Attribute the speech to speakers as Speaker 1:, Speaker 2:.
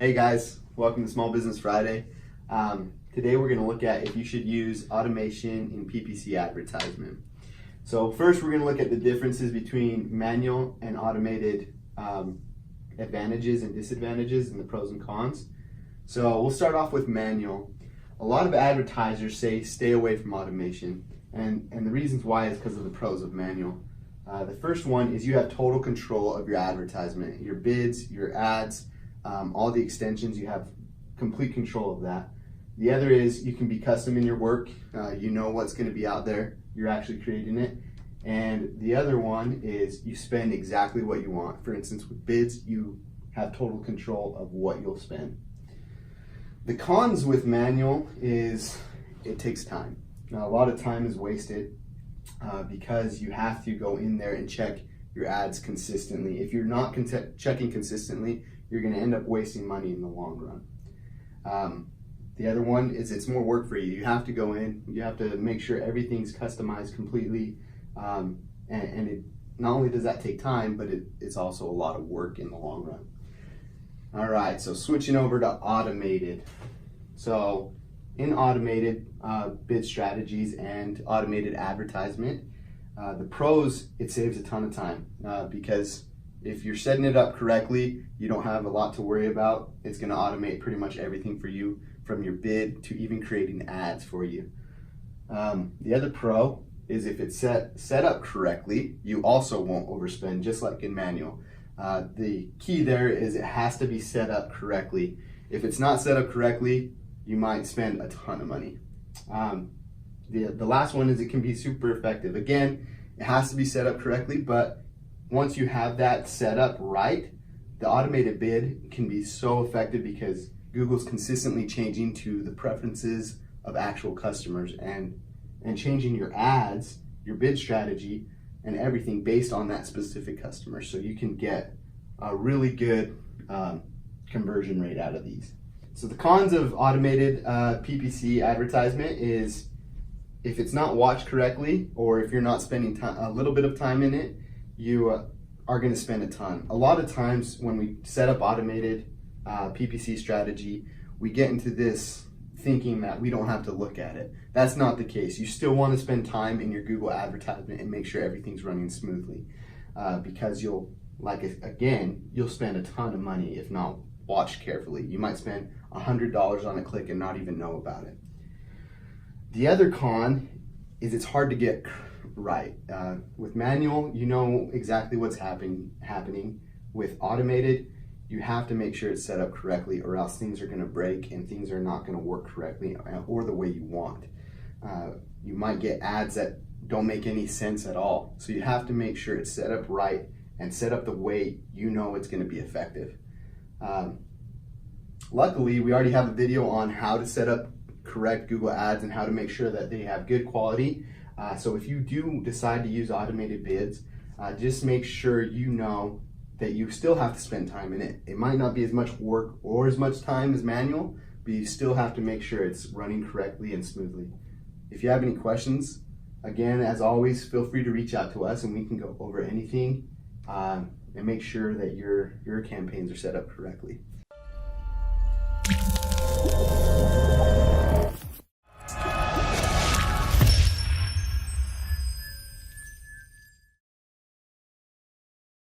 Speaker 1: Hey guys, welcome to Small Business Friday. Today we're going to look at if you should use automation in PPC advertisement. So first we're going to look at the differences between manual and automated advantages and disadvantages and the pros and cons. So we'll start off with manual. A lot of advertisers say stay away from automation, and the reasons why is because of the pros of manual. The first one is you have total control of your advertisement, your bids, your ads, all the extensions. You have complete control of that. The other is you can be custom in your work. You know what's going to be out there. You're actually creating it. And the other one is you spend exactly what you want. For instance, with bids, you have total control of what you'll spend. The cons with manual is it takes time. Now, a lot of time is wasted because you have to go in there and check your ads consistently. If you're not checking consistently, you're going to end up wasting money in the long run. The other one is it's more work for you. You have to go in, you have to make sure everything's customized completely, and it not only does that take time, but it's also a lot of work in the long run. All right, so switching over to automated. So in automated bid strategies and automated advertisement, the pros, it saves a ton of time because if you're setting it up correctly, you don't have a lot to worry about. It's going to automate pretty much everything for you, from your bid to even creating ads for you. The other pro is if it's set up correctly, you also won't overspend, just like in manual. The key there is it has to be set up correctly. If it's not set up correctly, you might spend a ton of money. The last one is it can be super effective. Again, it has to be set up correctly, but once you have that set up right, the automated bid can be so effective because Google's consistently changing to the preferences of actual customers and changing your ads, your bid strategy, and everything based on that specific customer. So you can get a really good conversion rate out of these. So the cons of automated PPC advertisement is if it's not watched correctly, or if you're not spending a little bit of time in it, you are going to spend a ton. A lot of times when we set up automated PPC strategy, we get into this thinking that we don't have to look at it. That's not the case. You still want to spend time in your Google advertisement and make sure everything's running smoothly because you'll spend a ton of money if not watched carefully. You might spend $100 on a click and not even know about it. The other con is it's hard to get right. With manual, you know exactly what's happening. With automated, you have to make sure it's set up correctly, or else things are going to break and things are not going to work correctly or the way you want. You might get ads that don't make any sense at all. So you have to make sure it's set up right and set up the way you know it's going to be effective. Luckily, we already have a video on how to set up correct Google ads and how to make sure that they have good quality. So if you do decide to use automated bids, just make sure you know that you still have to spend time in it. It might not be as much work or as much time as manual, but you still have to make sure it's running correctly and smoothly. If you have any questions, again, as always, feel free to reach out to us and we can go over anything and make sure that your campaigns are set up correctly.